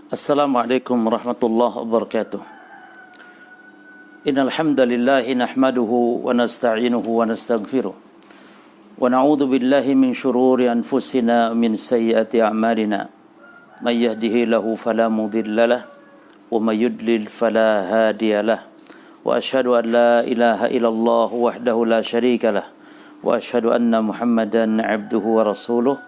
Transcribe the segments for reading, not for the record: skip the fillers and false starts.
Assalamualaikum warahmatullahi wabarakatuh. Innal hamdalillah nahmaduhu wa nasta'inuhu wa nastaghfiruh. Wa na'udzu billahi min shururi anfusina wa min sayyiati a'malina. May yahdihillahu fala mudilla lahu wa may yudlil fala hadiya lahu. Wa asyhadu an la ilaha illallah wahdahu la syarika lahu wa asyhadu anna Muhammadan 'abduhu wa rasuluh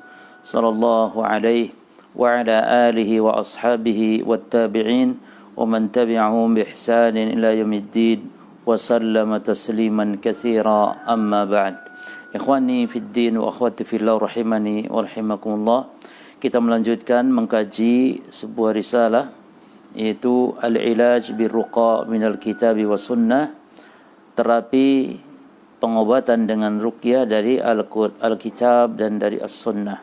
sallallahu alaihi wa ala alihi wa ashabihi wattabi'in wa man tabi'ahum bi ihsanin ila yaumiddin wa sallama tasliman katsira amma ba'd. Ikhwani fid din wa akhwati fillah rahimani wa rahimakumullah. Kita melanjutkan mengkaji sebuah risalah yaitu Al-Ilaj bir-Ruqa minal Kitabi wa Sunnah, terapi pengobatan dengan ruqyah dari Al-Kitab dan dari As-Sunnah,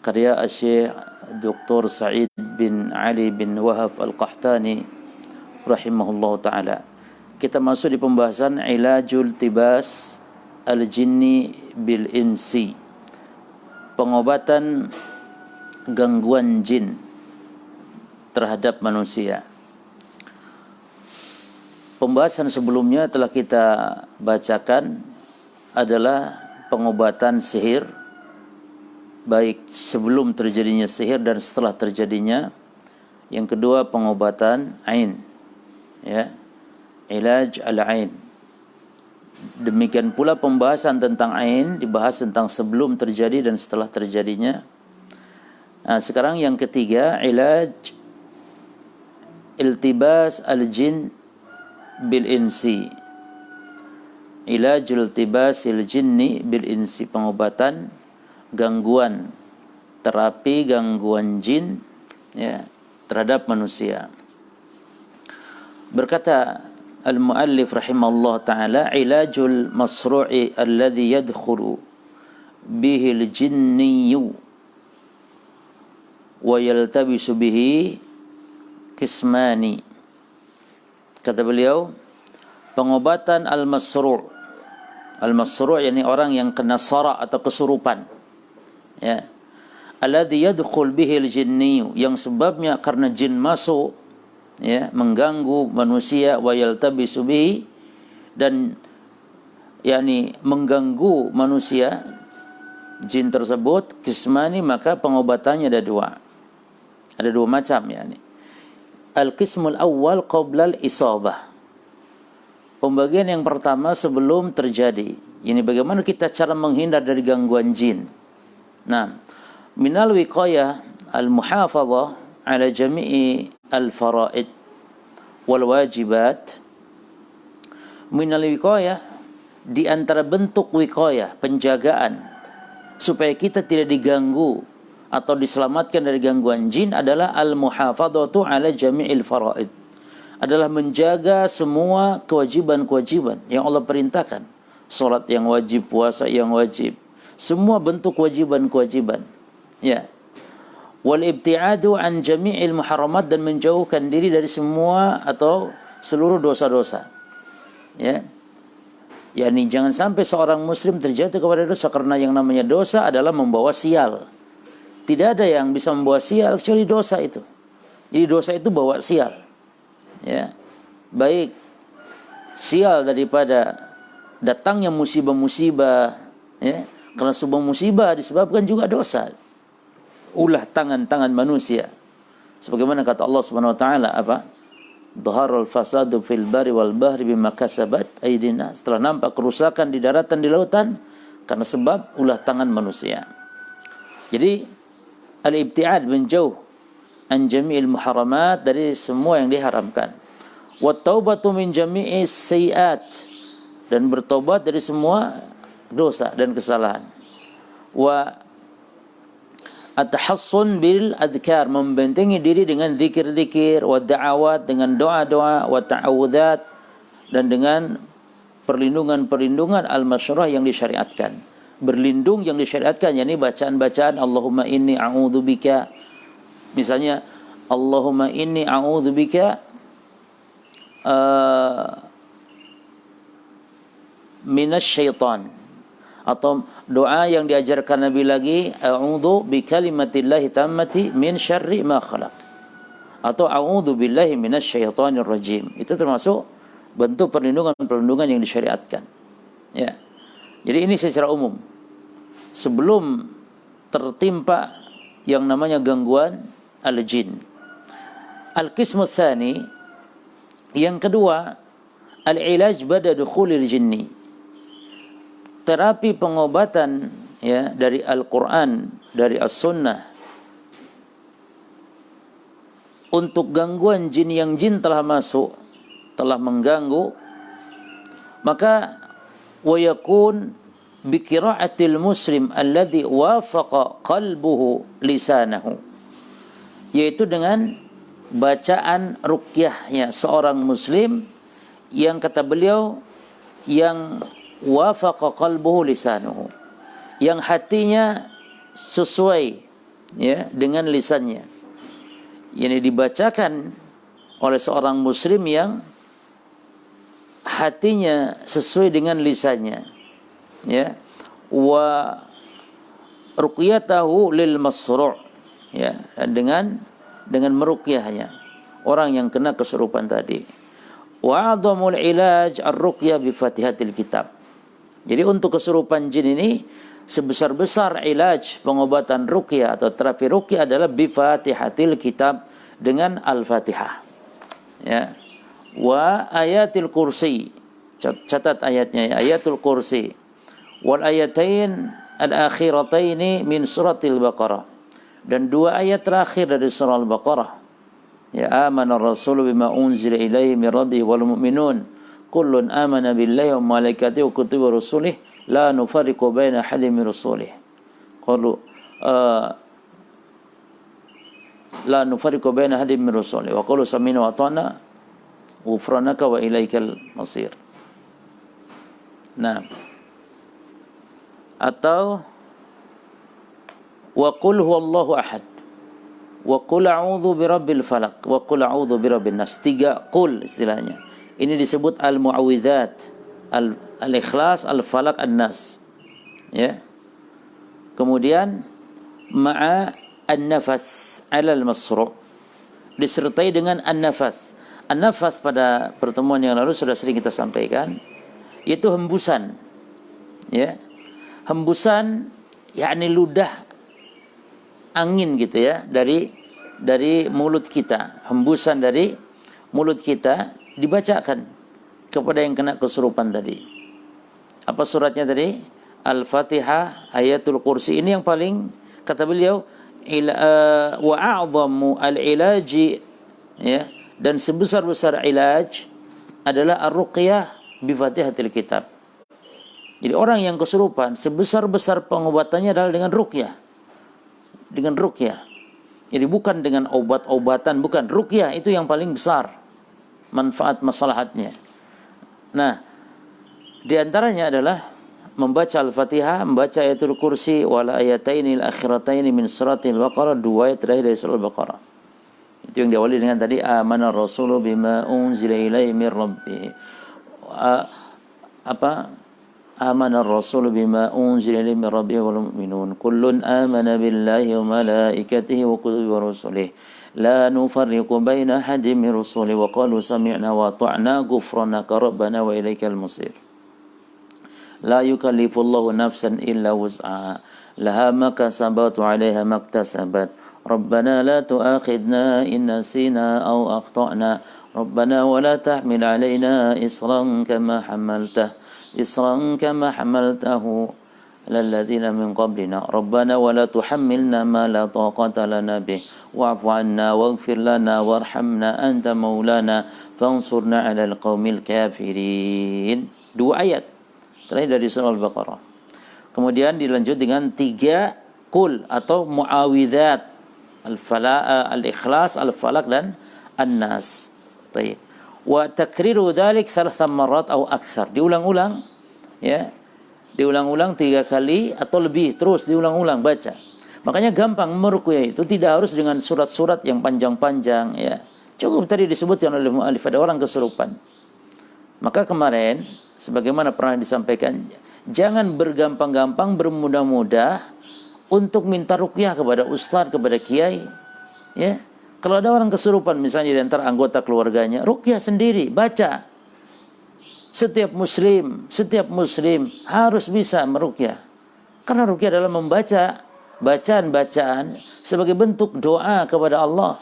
karya Syekh Dr. Sa'id bin Ali bin Wahab Al-Qahtani rahimahullah ta'ala. Kita masuk di pembahasan Ilajul Tibas Al-Jinni Bil-Insi, pengobatan gangguan jin terhadap manusia. Pembahasan sebelumnya telah kita bacakan adalah pengobatan sihir, baik sebelum terjadinya sihir dan setelah terjadinya. Yang kedua pengobatan ain, ya, ilaj al-ain. Demikian pula pembahasan tentang ain dibahas tentang sebelum terjadi dan setelah terjadinya. Nah, sekarang yang ketiga, ilaj iltibas al-jin bil insi. Ilajul iltibas al-jinni bil insi, pengobatan gangguan, terapi gangguan jin, ya, terhadap manusia. Berkata al-muallif rahimahullah ta'ala, ilajul masru'i alladhi yadkhulu bihi al-jinniyu wa yaltabisu bihi kismani. Kata beliau, pengobatan al-masru'. Al-masru' yakni orang yang kena sara' atau kesurupan, ya, alladhi yadkhul bihi al-jinni, yang sebabnya karena jin masuk, ya, mengganggu manusia, wa yaltabisu bihi, dan yakni mengganggu manusia jin tersebut, kismani, maka pengobatannya ada dua macam, yakni al-qismul awal qabla al-isabah, pembagian yang pertama sebelum terjadi. Ini bagaimana kita cara menghindar dari gangguan jin. Nah, minal wiqayah al-muhafadhah ala jami'i al-faraid wal wajibat. Minal wiqayah, di antara bentuk wiqayah, penjagaan supaya kita tidak diganggu atau diselamatkan dari gangguan jin, adalah al-muhafadhatu ala jami'il faraid, adalah menjaga semua kewajiban-kewajiban yang Allah perintahkan. Salat yang wajib, puasa yang wajib, semua bentuk kewajiban-kewajiban, ya. Wal ibtiadu an jami'il muharramat, dan menjauhkan diri dari semua atau seluruh dosa-dosa, ya. Yani jangan sampai seorang muslim terjatuh kepada dosa, karena yang namanya dosa adalah membawa sial. Tidak ada yang bisa membawa sial kecuali dosa itu. Jadi dosa itu bawa sial, ya. Baik sial daripada datangnya musibah-musibah, ya, karena sebuah musibah disebabkan juga dosa, ulah tangan-tangan manusia. Sebagaimana kata Allah Subhanahu wa taala, apa? Dhaharul fasadu fil bari wal bahri bima kasabat aydina. Setelah nampak kerusakan di daratan, di lautan, karena sebab ulah tangan manusia. Jadi al-ibtiad, menjauh an jami'il muharramat, dari semua yang diharamkan. Wat taubatu min jami'is sayiat, dan bertobat dari semua dosa dan kesalahan. Wa at-tahassun bil adhkar, membentengi diri dengan zikir-zikir, wa da'awat, dengan doa-doa, wa ta'awudzat, dan dengan perlindungan-perlindungan al-masyru'ah yang disyariatkan. Berlindung yang disyariatkan, yakni bacaan-bacaan Allahumma inni a'udzubika, misalnya Allahumma inni a'udzubika minasyaitan, atau doa yang diajarkan Nabi lagi, a'udzu bi kalimatillahi tammati min syarri ma khalaq. atau a'udzu billahi minasyaitonir rajim. Itu termasuk bentuk perlindungan yang disyariatkan. Ya. Jadi ini secara umum. Sebelum tertimpa yang namanya gangguan al-jin. Al-qismu tsani, yang kedua, al-ilaj ba'da dukhulil jinni. Terapi pengobatan ya dari Al-Qur'an, dari As-Sunnah untuk gangguan jin yang jin telah masuk, telah mengganggu, maka wa yakun bi qira'atil muslim alladhi wafaqa qalbuhu lisanahu, yaitu dengan bacaan ruqyahnya seorang muslim yang kata beliau yang wafaqa qalbuhu lisanuhu, yang hatinya sesuai ya dengan lisannya, yang dibacakan oleh seorang muslim yang hatinya sesuai dengan lisannya, ya, wa ruqyatahu lil masru', ya, dengan meruqyahnya orang yang kena kesurupan tadi. Wa 'adhamul ilaj ar-ruqyah bi Fatihatil Kitab. Jadi untuk kesurupan jin ini sebesar-besar ilaj pengobatan ruqyah atau terapi ruqyah adalah bi Fatihatil Kitab, dengan Al-Fatihah. Ya. Wa ayatil kursi. Catat ayatnya, ya. Ayatul kursi. Wal ayatain al-akhirataini min suratil Baqarah. Dan dua ayat terakhir dari surah Al-Baqarah. Ya, amana ar-rasulu bima unzila ilaihi min rabbihi wal mu'minun kullun amana billahi wa malaikatihi wa kutubihi wa rusulihi la nufarriqu baina ahadin min rusulihi. Qalu la nufarriqu baina ahadin min rusulihi wa qalu sami'na wa ata'na ghufranaka wa ilaikal masir. Nah, atau wa qul huwallahu ahad wa qul a'udzu birabbil falaq wa qul a'udzu birabbin nas. Tiga qul istilahnya. Ini disebut al-mu'awwidzat, al-ikhlas, al-falaq, an-nas. Ya. Kemudian ma'a an-nafas 'ala al-masru', disertai dengan an-nafas. An-nafas pada pertemuan yang lalu sudah sering kita sampaikan, yaitu hembusan. Ya. Hembusan yakni ludah angin gitu ya dari mulut kita. Hembusan dari mulut kita dibacakan kepada yang kena kesurupan tadi. Apa suratnya tadi? Al-Fatihah, Ayatul Kursi. Ini yang paling, kata beliau, wa a'zamu al-ilaji, ya, dan sebesar-besar ilaj adalah ar-ruqyah bi Fatihatil Kitab. Jadi orang yang kesurupan, sebesar-besar pengobatannya adalah dengan ruqyah. Dengan ruqyah. Jadi bukan dengan obat-obatan, bukan. Ruqyah itu yang paling besar manfaat maslahatnya. Nah, di antaranya adalah membaca Al-Fatihah, membaca Ayatul Kursi, wal ayatainil akhirataini min suratil Baqarah, dua ayat terakhir dari surah Al-Baqarah. Itu yang diawali dengan tadi, amana rasulu bima unzila ilaihi min rabbih. Amana ar-rasulu bima unzila ilaihi min rabbihi wal mu'minun kullun amana billahi wa malaikatihi wa kutubihi wa rusulihi la nufarriqu baina ahadin min rusulihi wa qalu sami'na wa ata'na ghufranaka rabbana wa ilaikal masir. La yukallifullahu nafsan illa wus'aha laha ma kasabat wa 'alaiha ma iktasabat. Rabbana la tu'akhidna in nasina aw akhtana. Rabbana wa la tahmil 'alaina isran kama hamaltahu lalladzina min qablina. Rabbana wa la tuhammilna ma la taqata lana bih wa'fu 'anna waghfir lana warhamna anta maulana fansurna 'alal qaumil kafirin. Dua ayat terakhir dari surah Al-Baqarah. Kemudian dilanjut dengan tiga qul atau mu'awwidzat, al-ikhlas, al-falaq dan an-nas. Baik. Wa takriru dzalik 3 marrat atau aktsar. Diulang-ulang, ya. Diulang-ulang 3 kali atau lebih, terus diulang-ulang baca. Makanya gampang meruqyah itu, tidak harus dengan surat-surat yang panjang-panjang, ya. Cukup tadi disebutkan oleh mu'alif, ada orang kesurupan. Maka kemarin sebagaimana pernah disampaikan, jangan bergampang-gampang bermudah-mudah untuk minta ruqyah kepada ustaz, kepada kiai, ya. Kalau ada orang kesurupan misalnya di antara anggota keluarganya, ruqyah sendiri, baca. Setiap muslim harus bisa meruqyah. Karena ruqyah adalah membaca bacaan-bacaan sebagai bentuk doa kepada Allah.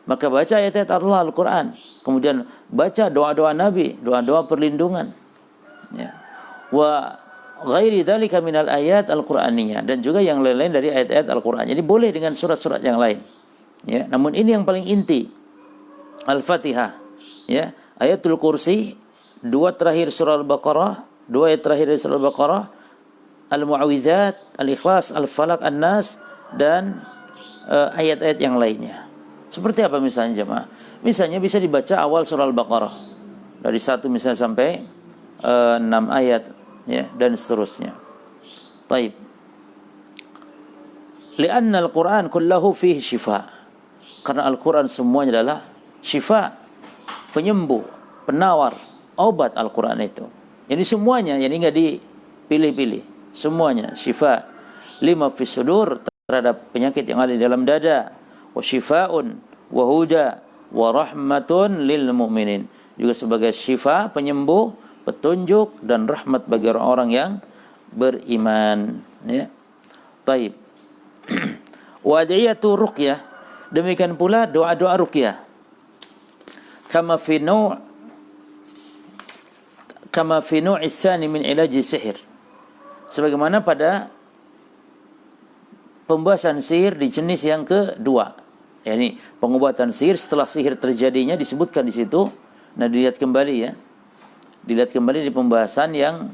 Maka baca ayat-ayat Allah Al-Quran, kemudian baca doa-doa Nabi, doa-doa perlindungan. Ya. Wa ghairi dzalika minal ayat al-Qur'aniyah, dan juga yang lain-lain dari ayat-ayat Al-Qur'an. Jadi boleh dengan surat-surat yang lain. Ya, namun ini yang paling inti. Al-Fatihah, ya, Ayatul Kursi, 2 terakhir surah Al-Baqarah, 2 ayat terakhir dari surah Al-Baqarah, Al-Mu'awwidzat, Al-Ikhlas, Al-Falaq, An-Nas, dan ayat-ayat yang lainnya. Seperti apa misalnya jemaah? Misalnya bisa dibaca awal surah Al-Baqarah dari 1 misalnya sampai 6 ayat, ya, dan seterusnya. Taib. Lianna al-Quran kullahu fihi syifa. Karena Al-Quran semuanya adalah syifa, penyembuh, penawar, obat Al-Quran itu. Ini semuanya, ini enggak dipilih-pilih. Semuanya syifa. Lima fis sudur, terhadap penyakit yang ada di dalam dada. Wa syifaun wa huda wa rahmatun lil mu'minin. Juga sebagai syifa, penyembuh, petunjuk, dan rahmat bagi orang-orang yang beriman. Ya. Taib. Wa adiyatu ruqyah. Demikian pula doa-doa ruqyah. Kama fi nu'i tsani min ilaji sihir. Sebagaimana pada pembahasan sihir di jenis yang kedua. Yani pengobatan sihir setelah sihir terjadinya disebutkan di situ. Nah, dilihat kembali ya. Dilihat kembali di pembahasan yang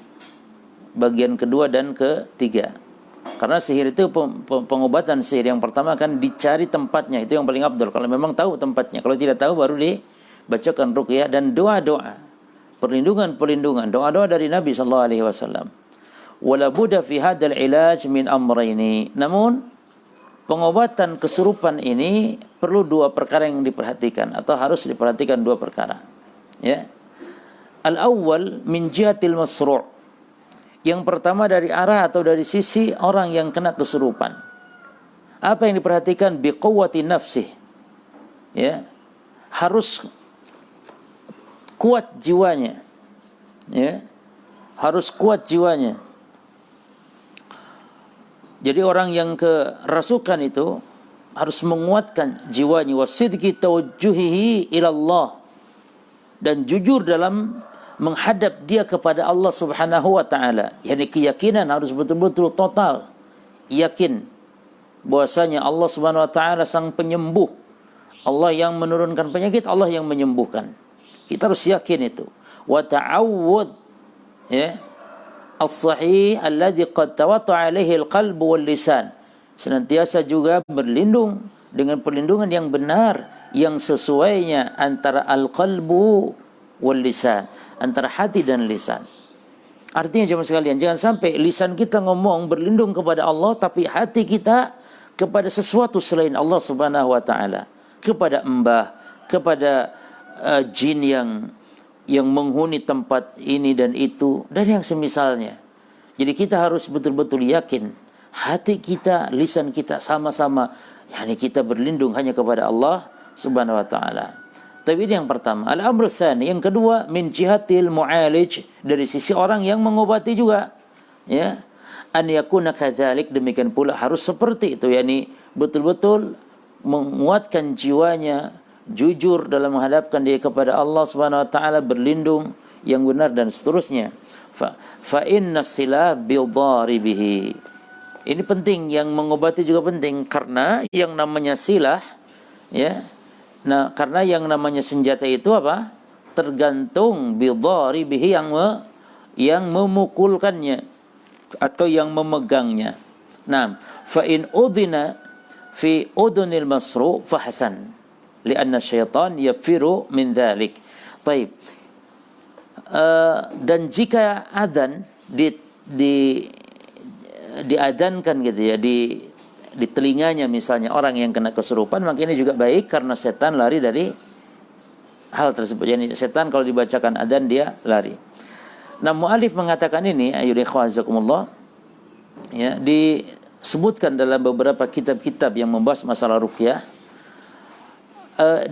bagian kedua dan ketiga. Karena sihir itu pengobatan sihir yang pertama kan dicari tempatnya, itu yang paling abdul. Kalau memang tahu tempatnya, kalau tidak tahu baru dibacakan ruqyah dan doa-doa perlindungan, doa-doa dari Nabi sallallahu alaihi wasallam. Wala budda fi hadzal ilaj min amrayni. Namun pengobatan kesurupan ini perlu 2 perkara yang diperhatikan, atau harus diperhatikan 2 perkara. Ya. Al-awwal min jihatil masru'. Yang pertama dari arah atau dari sisi orang yang kena kesurupan. Apa yang diperhatikan? Biquwwati nafsih. Ya. Harus kuat jiwanya. Ya. Harus kuat jiwanya. Jadi orang yang kerasukan itu harus menguatkan jiwanya, wasidqi tawajjuhihi ila Allah, dan jujur dalam menghadap dia kepada Allah Subhanahu wa taala. Yani keyakinan harus betul-betul total. Yakin bahwasanya Allah Subhanahu wa taala sang penyembuh. Allah yang menurunkan penyakit, Allah yang menyembuhkan. Kita harus yakin itu. Wa ta'awwud, ya, as-sahih alladhi qad tawatta alaihi al-qalb wal lisan. Senantiasa juga berlindung dengan perlindungan yang benar, yang sesuainya antara al-qalbu wal lisan, antara hati dan lisan. Artinya jemaah sekalian, jangan sampai lisan kita ngomong berlindung kepada Allah, tapi hati kita kepada sesuatu selain Allah Subhanahu wa taala, kepada embah, kepada jin yang menghuni tempat ini dan itu, dan yang semisalnya. Jadi kita harus betul-betul yakin hati kita, lisan kita sama-sama, yakni kita berlindung hanya kepada Allah Subhanahu wa taala. Tapi ini yang pertama. Al-amru tsani, yang kedua, min jihatil mu'alij, dari sisi orang yang mengobati juga. Ya. An yakuna kadzalik, demikian pula harus seperti itu, yakni betul-betul menguatkan jiwanya, jujur dalam menghadapkan diri kepada Allah Subhanahu wa taala, berlindung yang benar dan seterusnya. Fa inna silah bidharibihi. Ini penting, yang mengobati juga penting, karena yang namanya silah, ya. Nah, karena yang namanya senjata itu apa? Tergantung bidharibihi, yang memukulkannya atau yang memegangnya. Nah, fa in udhina fi udhunil masru fa hasan, lianna syaitan yafiru min dzalik. Baik. Dan jika adzan diadzankan gitu ya, di telinganya misalnya orang yang kena kesurupan, maka ini juga baik karena setan lari dari hal tersebut. Jadi setan kalau dibacakan adzan dia lari. Nah, mu'alif mengatakan ini, ayyuhal ikhwazakumullah, ya, disebutkan dalam beberapa kitab-kitab yang membahas masalah ruqyah.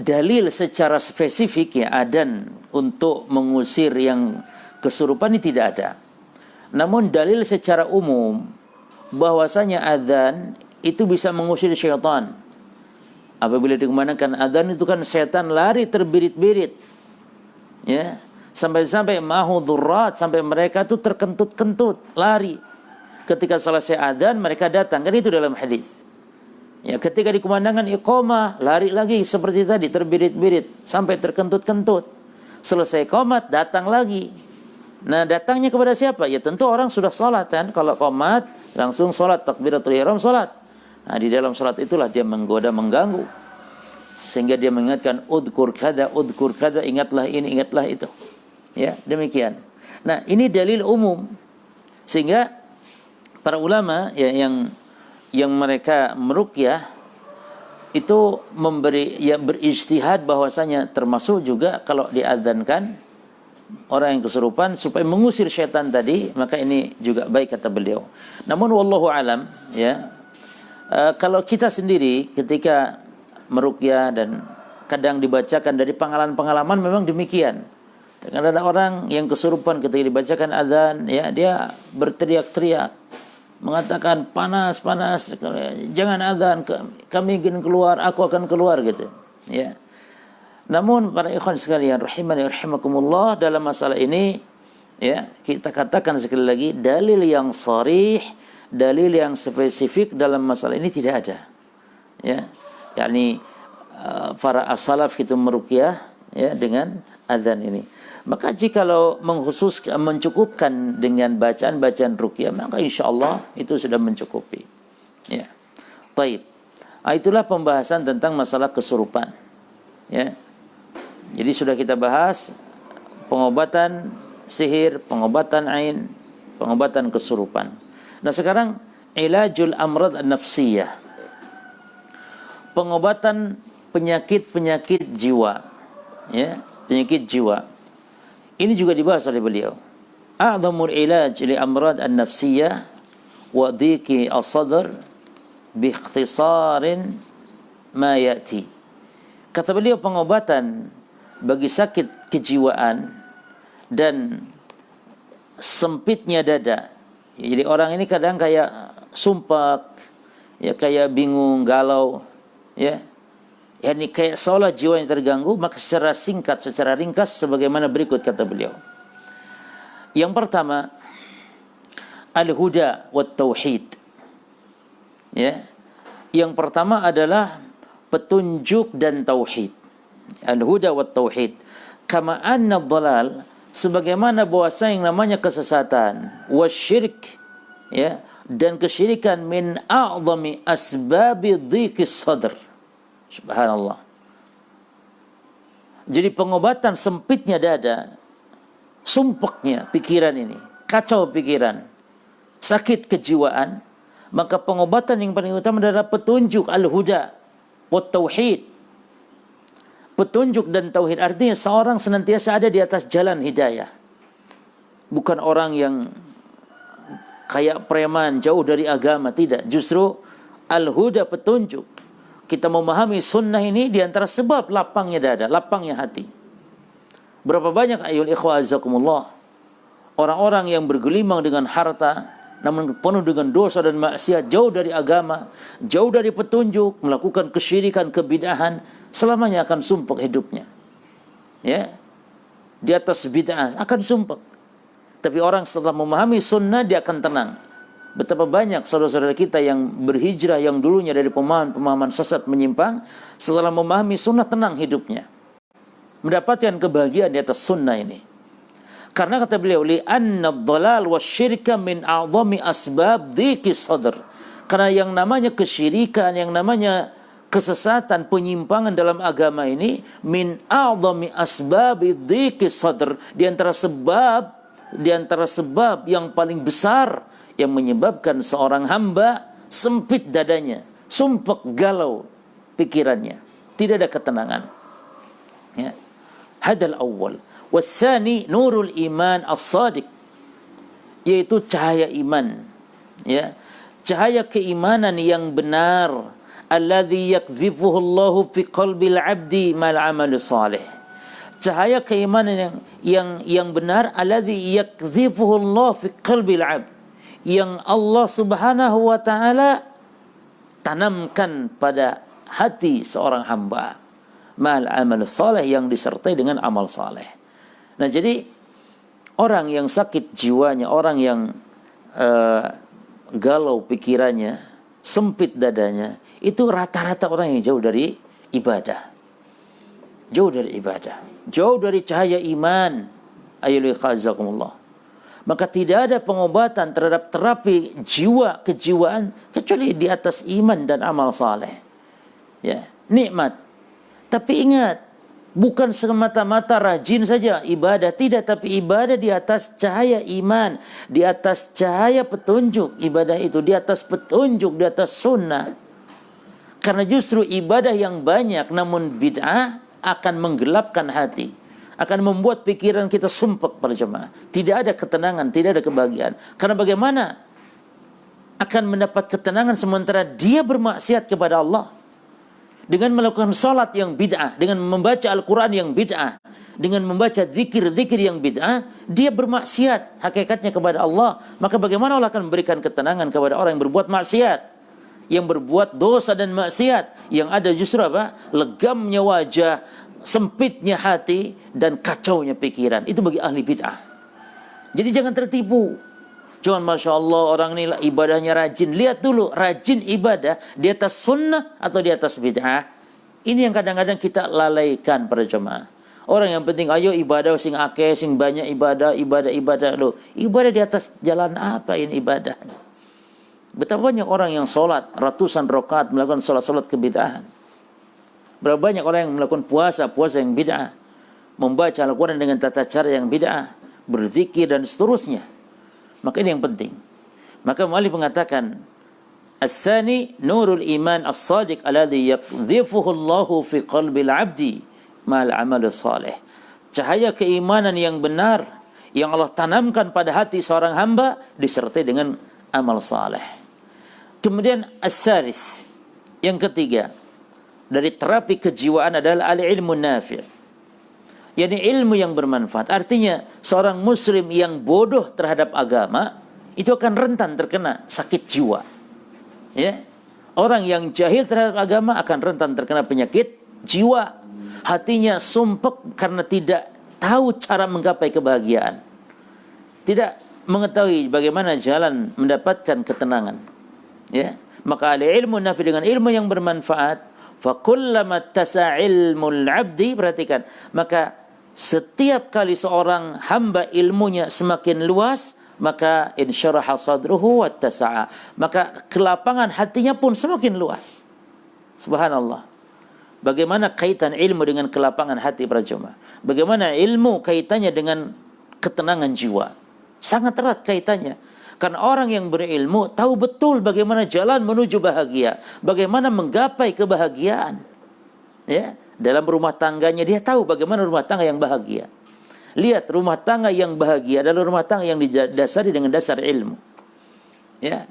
dalil secara spesifik ya adzan untuk mengusir yang kesurupan ini tidak ada. Namun dalil secara umum bahwasanya adzan itu bisa mengusir syaitan. Apabila dikumandangkan adzan itu kan setan lari terbirit-birit. Ya, sampai-sampai mahu dzurrat, sampai mereka itu terkentut-kentut, lari. Ketika selesai adzan mereka datang, kan itu dalam hadis. Ya, ketika dikumandangkan iqamah, lari lagi seperti tadi, terbirit-birit sampai terkentut-kentut. Selesai qomat, datang lagi. Nah, datangnya kepada siapa? Ya tentu orang sudah sholat kan. Kalau qomat, langsung sholat, takbiratul ihram, sholat. Nah, di dalam sholat itulah dia menggoda, mengganggu. Sehingga dia mengingatkan, udkur kada, ingatlah ini, ingatlah itu. Ya, demikian. Nah, ini dalil umum. Sehingga para ulama ya, yang mereka meruqyah itu memberi, ya berijtihad bahwasanya termasuk juga kalau diadzankan orang yang kesurupan supaya mengusir syaitan tadi, maka ini juga baik kata beliau. Namun wallahu alam ya, kalau kita sendiri ketika meruqyah dan kadang dibacakan dari pengalaman-pengalaman memang demikian. Kadang ada orang yang kesurupan ketika dibacakan azan ya, dia berteriak-teriak mengatakan panas, jangan azan, kami ingin keluar, aku akan keluar gitu ya. Namun para ikhwan sekalian rahimani rahimakumullah, dalam masalah ini ya kita katakan sekali lagi, dalil yang sharih, dalil yang spesifik dalam masalah ini tidak ada. Ya, yakni para as-salaf itu meruqyah ya dengan azan ini. Maka jikalau mencukupkan dengan bacaan-bacaan ruqyah, maka insyaallah itu sudah mencukupi. Ya. Baik. Itulah pembahasan tentang masalah kesurupan. Ya. Jadi sudah kita bahas pengobatan sihir, pengobatan ain, pengobatan kesurupan. Nah, sekarang ilajul amrad an-nafsiyah. Pengobatan penyakit-penyakit jiwa. Ya, penyakit jiwa. Ini juga dibahas oleh beliau. A'dhamul ilaj li amrad an-nafsiyah wa dhiqi as-sadr bi ikhtisarin ma ya'ti. Kata beliau, pengobatan bagi sakit kejiwaan dan sempitnya dada. Jadi orang ini kadang kayak sumpak, ya kayak bingung, galau, ya. Yani kayak seolah jiwanya terganggu, maka secara singkat, secara ringkas sebagaimana berikut kata beliau. Yang pertama, al-huda wat tauhid. Ya. Yang pertama adalah petunjuk dan tauhid. Al-huda wat tauhid. Kama anna dhalal, sebagaimana bahwasa yang namanya kesesatan, wasyirik ya, dan kesyirikan min a'zami asbabi dhiqis sadr. Subhanallah. Jadi pengobatan sempitnya dada, sumpeknya pikiran ini, kacau pikiran, sakit kejiwaan, maka pengobatan yang paling utama adalah petunjuk, al-huda wat tauhid. Petunjuk dan tauhid artinya seorang senantiasa ada di atas jalan hidayah. Bukan orang yang kayak preman, jauh dari agama, tidak. Justru al-huda, petunjuk. Kita memahami sunnah ini di antara sebab lapangnya dada, lapangnya hati. Berapa banyak ayol ikhwah azakumullah, orang-orang yang bergelimang dengan harta, namun penuh dengan dosa dan maksiat, jauh dari agama, jauh dari petunjuk, melakukan kesyirikan, kebidahan, selamanya akan sumpek hidupnya. Ya, di atas bid'ah akan sumpek. Tapi orang setelah memahami sunnah, dia akan tenang. Betapa banyak saudara-saudara kita yang berhijrah, yang dulunya dari pemahaman sesat menyimpang, setelah memahami sunnah tenang hidupnya, mendapatkan kebahagiaan di atas sunnah ini. Karena kata beliau, li anna dhalal wasyirka min a'zami asbab dhiqis sadr. Karena yang namanya kesyirikan, yang namanya kesesatan, penyimpangan dalam agama ini, min a'zami asbab dhiqis sadr, di antara sebab yang paling besar yang menyebabkan seorang hamba sempit dadanya, sumpek, galau pikirannya, tidak ada ketenangan. Ya. Hadal awal. Wasani nurul iman as-sadiq, yaitu cahaya iman, ya, cahaya keimanan yang benar, alladzi yakdhifuhu Allahu fi qalbil 'abdi mal 'amal salih. Cahaya keimanan yang benar, alladzi yakdhifuhu Allah fi qalbil 'abd, yang Allah Subhanahu wa taala tanamkan pada hati seorang hamba, mal 'amal salih, yang disertai dengan amal saleh. Nah, jadi orang yang sakit jiwanya, orang yang galau pikirannya, sempit dadanya, itu rata-rata orang yang jauh dari ibadah. Jauh dari ibadah, jauh dari cahaya iman. Ayyuhal. Maka tidak ada pengobatan terhadap terapi jiwa, kejiwaan, kecuali di atas iman dan amal saleh. Ya, nikmat. Tapi ingat, bukan semata-mata rajin saja ibadah, tidak, tapi ibadah di atas cahaya iman, di atas cahaya petunjuk. Ibadah itu di atas petunjuk, di atas sunnah. Karena justru ibadah yang banyak namun bid'ah akan menggelapkan hati, akan membuat pikiran kita sumpek para jemaah. Tidak ada ketenangan, tidak ada kebahagiaan. Karena bagaimana akan mendapat ketenangan sementara dia bermaksiat kepada Allah dengan melakukan salat yang bid'ah, dengan membaca Al-Quran yang bid'ah, dengan membaca zikir-zikir yang bid'ah, dia bermaksiat hakikatnya kepada Allah. Maka bagaimana Allah akan memberikan ketenangan kepada orang yang berbuat maksiat, yang berbuat dosa dan maksiat, yang ada justru apa? Legamnya wajah, sempitnya hati, dan kacaunya pikiran. Itu bagi ahli bid'ah. Jadi jangan tertipu. Cuman Masya Allah orang ini ibadahnya rajin. Lihat dulu, rajin ibadah di atas sunnah atau di atas bid'ah. Ini yang kadang-kadang kita lalaikan para jemaah. Orang yang penting ayo ibadah sing akeh, sing banyak ibadah loh. Ibadah di atas jalan apa ini ibadah? Betapa banyak orang yang sholat ratusan rakaat, melakukan sholat kebid'ahan. Berapa banyak orang yang melakukan puasa yang bid'ah, membaca Al-Quran dengan tata cara yang bid'ah, berzikir dan seterusnya. Maka ini yang penting. Maka mu'allif mengatakan, as-sani nurul iman as-sadiq alladhi yakdhifuhu Allahu fi qalbil 'abdi ma'al 'amal salih. Cahaya keimanan yang benar yang Allah tanamkan pada hati seorang hamba disertai dengan amal saleh. Kemudian as-salis, yang ketiga dari terapi kejiwaan adalah al-ilmu nafi', yakni ilmu yang bermanfaat. Artinya seorang muslim yang bodoh terhadap agama itu akan rentan terkena sakit jiwa. Ya, orang yang jahil terhadap agama akan rentan terkena penyakit jiwa. Hatinya sumpek karena tidak tahu cara menggapai kebahagiaan, tidak mengetahui bagaimana jalan mendapatkan ketenangan. Ya, maka ilmu nafi dengan ilmu yang bermanfaat, fa kullama tasa ilmul 'abdi, perhatikan, maka setiap kali seorang hamba ilmunya semakin luas, maka insyaraha sadruhu wattasa'a, maka kelapangan hatinya pun semakin luas. Subhanallah. Bagaimana kaitan ilmu dengan kelapangan hati para jemaah? Bagaimana ilmu kaitannya dengan ketenangan jiwa? Sangat erat kaitannya. Karena orang yang berilmu tahu betul bagaimana jalan menuju bahagia, bagaimana menggapai kebahagiaan. Ya, dalam rumah tangganya dia tahu bagaimana rumah tangga yang bahagia. Lihat, rumah tangga yang bahagia adalah rumah tangga yang didasari dengan dasar ilmu. Ya,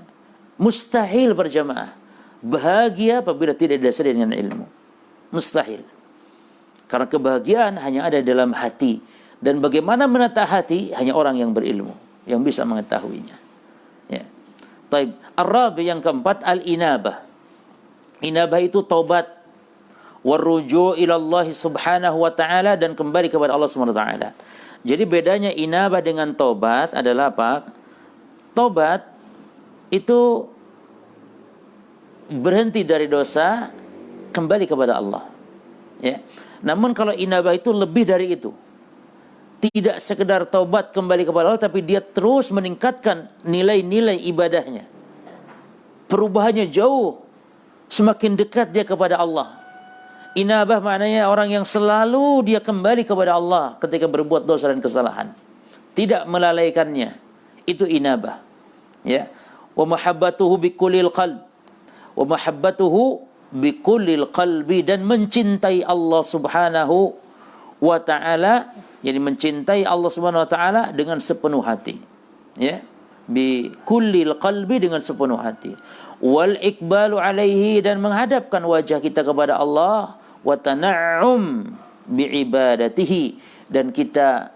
mustahil berjamaah bahagia apabila tidak didasari dengan ilmu. Mustahil. Karena kebahagiaan hanya ada dalam hati, dan bagaimana menata hati hanya orang yang berilmu yang bisa mengetahuinya. Ya. Taib. Ar-rabi, yang keempat, al-inabah. Inabah itu taubat, waruju' ila Allah subhanahu wa ta'ala, dan kembali kepada Allah subhanahu wa ta'ala. Jadi bedanya inabah dengan taubat adalah apa? Taubat itu berhenti dari dosa, kembali kepada Allah. Ya. Namun kalau inabah itu lebih dari itu. Tidak sekedar taubat kembali kepada Allah, tapi dia terus meningkatkan nilai-nilai ibadahnya. Perubahannya jauh, semakin dekat dia kepada Allah. Inabah maknanya orang yang selalu dia kembali kepada Allah ketika berbuat dosa dan kesalahan, tidak melalaikannya. Itu inabah. Ya. Wa mahabbatuhu bikulil qalb. Wa mahabbatuhu bikulil qalbi, dan mencintai Allah subhanahu wa ta'ala, jadi mencintai Allah subhanahu wa ta'ala dengan sepenuh hati. Ya, bi kullil qalbi, dengan sepenuh hati. Wal iqbalu alaihi, dan menghadapkan wajah kita kepada Allah. Wa tana'um bi ibadatihi, dan kita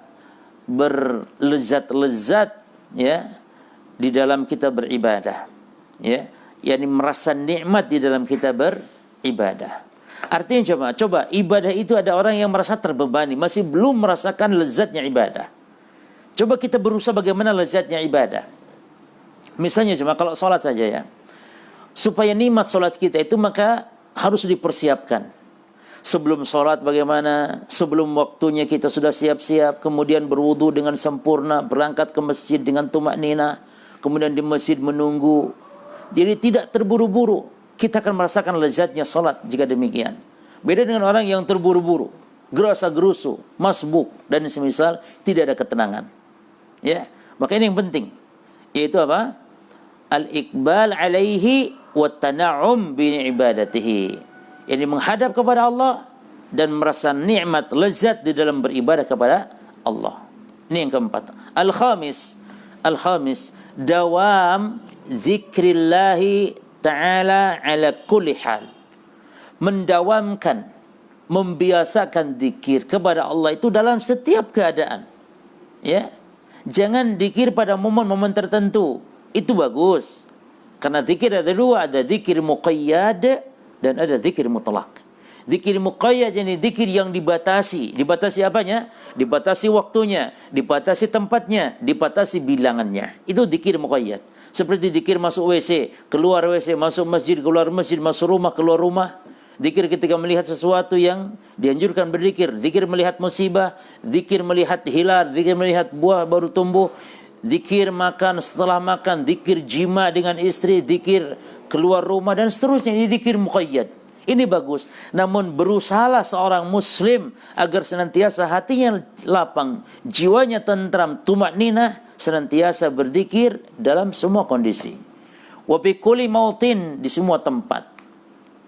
berlezat-lezat ya di dalam kita beribadah, ya, yakni merasa nikmat di dalam kita beribadah. Artinya coba ibadah itu ada orang yang merasa terbebani, masih belum merasakan lezatnya ibadah. Coba kita berusaha bagaimana lezatnya ibadah. Misalnya kalau sholat saja ya, supaya nikmat sholat kita itu maka harus dipersiapkan. Sebelum sholat bagaimana? Sebelum waktunya kita sudah siap-siap, kemudian berwudu dengan sempurna, berangkat ke masjid dengan tumakninah, kemudian di masjid menunggu. Jadi tidak terburu-buru. Kita akan merasakan lezatnya sholat jika demikian. Beda dengan orang yang terburu-buru, gerasa-gerusu, masbuk, dan semisal, tidak ada ketenangan. Ya, maka ini yang penting, yaitu apa? Al-iqbal alaihi wa tana'um bi ibadatihi. Ini menghadap kepada Allah dan merasa nikmat, lezat di dalam beribadah kepada Allah. Ini yang keempat. Al-khamis, dawam zikrillahi ta'ala ala kulli hal. Mendawamkan, membiasakan zikir kepada Allah itu dalam setiap keadaan. Ya. Jangan zikir pada momen-momen tertentu. Itu bagus. Karena zikir ada dua, ada zikir muqayyad dan ada zikir mutlak. Zikir muqayyad ini zikir yang dibatasi. Dibatasi apanya? Dibatasi waktunya, dibatasi tempatnya, dibatasi bilangannya. Itu zikir muqayyad. Seperti zikir masuk WC, keluar WC, masuk masjid, keluar masjid, masuk rumah, keluar rumah. Zikir ketika melihat sesuatu yang dianjurkan berzikir. Zikir melihat musibah, zikir melihat hilal, zikir melihat buah baru tumbuh, zikir makan setelah makan, zikir jima dengan istri, zikir keluar rumah, dan seterusnya. Ini zikir muqayyad. Ini bagus. Namun berusahalah seorang muslim agar senantiasa hatinya lapang, jiwanya tentram, tumakninah, senantiasa berzikir dalam semua kondisi. Wa bi kulli mautin, di semua tempat.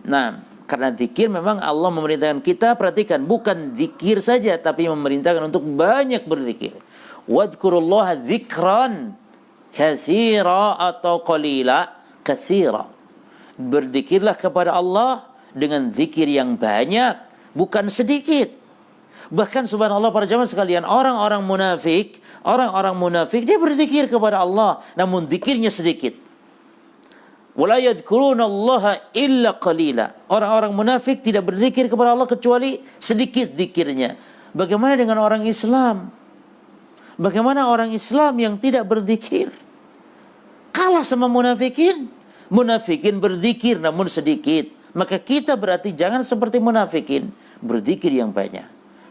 Nah, karena zikir memang Allah memerintahkan kita, perhatikan, bukan zikir saja tapi memerintahkan untuk banyak berzikir. Wadhkurullaha dzikran katsira atau qalila katsira. Berzikirlah kepada Allah dengan zikir yang banyak, bukan sedikit. Bahkan subhanallah para jamaah sekalian, orang-orang munafik dia berzikir kepada Allah, namun zikirnya sedikit. Wala yadhkurunallaha illa qalila. Orang-orang munafik tidak berzikir kepada Allah kecuali sedikit zikirnya. Bagaimana dengan orang Islam? Bagaimana orang Islam yang tidak berzikir? Kalah sama munafikin. Munafikin berzikir namun sedikit. Maka kita berarti jangan seperti munafikin, berzikir yang banyak.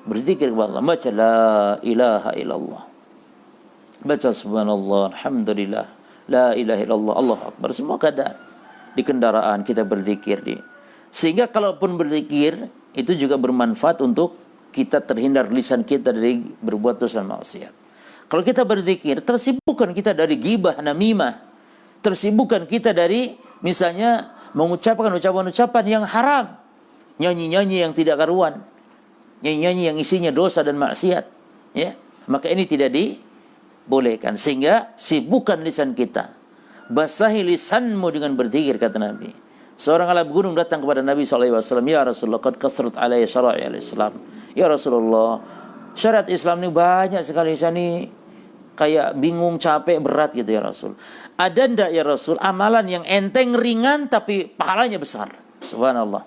Berzikir kepada Allah, baca la ilaha illallah, baca subhanallah, alhamdulillah, la ilaha illallah, Allahu akbar. Semua keadaan. Di kendaraan kita berzikir. Sehingga kalaupun berzikir, itu juga bermanfaat untuk kita terhindar lisan kita dari berbuat dosa maksiat. Kalau kita berzikir, tersibukkan kita dari ghibah, namimah. Tersibukkan kita dari misalnya mengucapkan ucapan-ucapan yang haram, nyanyi-nyanyi yang tidak karuan, nyanyi-nyanyi yang isinya dosa dan maksiat, ya. Maka ini tidak dibolehkan. Sehingga sibukkan lisan kita. Basahi lisanmu dengan berzikir, kata Nabi. Seorang Arab gunung datang kepada Nabi SAW. Ya Rasulullah, qad kathrat alayya syara'i al-Islam. Ya Rasulullah, syariat Islam ini banyak sekali. Saya ini kayak bingung, capek, berat gitu ya Rasul. Ada ndak ya Rasul amalan yang enteng, ringan tapi pahalanya besar? Subhanallah.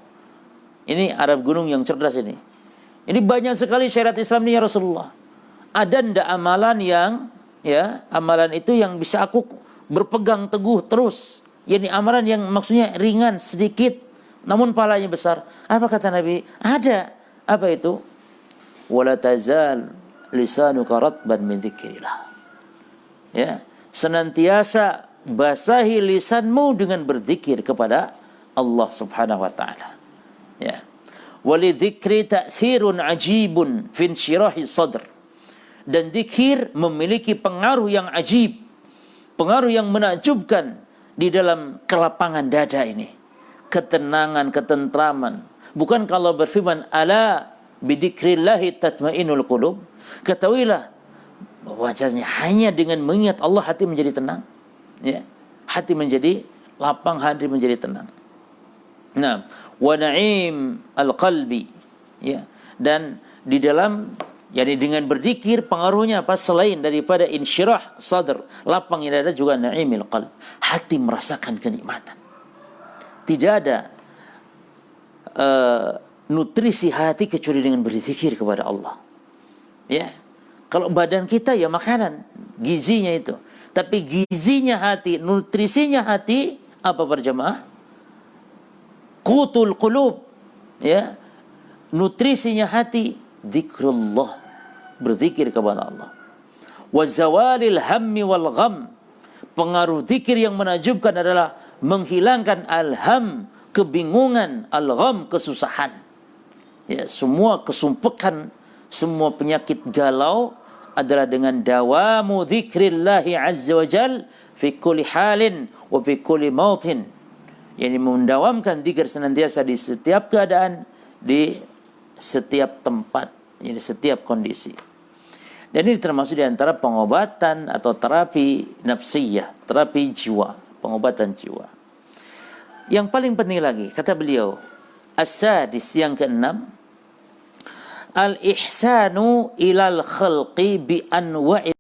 Ini Arab gunung yang cerdas ini. Ini banyak sekali syariat Islam ini ya Rasulullah. Ada ndak amalan yang amalan itu yang bisa aku berpegang teguh terus? Yani amalan yang maksudnya ringan sedikit namun pahalanya besar. Apa kata Nabi? Ada. Apa itu? Wala tazal lisanuka ratban min dzikrillah. Ya, senantiasa basahi lisanmu dengan berzikir kepada Allah Subhanahu wa taala. Ya. Walidzikri ta'thirun ajibun fi insyirahi sadr. Dan zikir memiliki pengaruh yang ajib, pengaruh yang menakjubkan di dalam kelapangan dada ini. Ketenangan, ketentraman. Bukan kalau berfirman ala bidzikrillahi tatmainul qulub. Ketahuilah wajahnya hanya dengan mengingat Allah hati menjadi tenang. Ya, hati menjadi lapang, hati menjadi tenang. Nah, wa na'im al-qalbi, ya. Dan di dalam, yakni dengan berzikir pengaruhnya apa? Selain daripada insyirah sadr, lapang yang ada juga na'imil qalb. Hati merasakan kenikmatan. Tidak ada nutrisi hati kecuali dengan berzikir kepada Allah. Ya. Kalau badan kita ya makanan, gizinya itu. Tapi gizinya hati, nutrisinya hati apa berjamaah? Qutul qulub, ya. Nutrisinya hati zikrullah, berzikir kepada Allah. Wa zawalil hammi wal gham. Pengaruh zikir yang menakjubkan adalah menghilangkan al-ham, kebingungan, al-gham, kesusahan. Ya, semua kesumpekan, semua penyakit galau adalah dengan dawamu dzikrillahi azza wa jal fi kulli halin wa fi kulli mautin. Yani mendawamkan zikir senantiasa di setiap keadaan, di setiap tempat, di setiap kondisi. Dan ini termasuk di antara pengobatan atau terapi nafsiyah, terapi jiwa, pengobatan jiwa. Yang paling penting lagi, kata beliau, as-sadis, yang keenam, al-ihsanu ilal khalqi bi anwa'il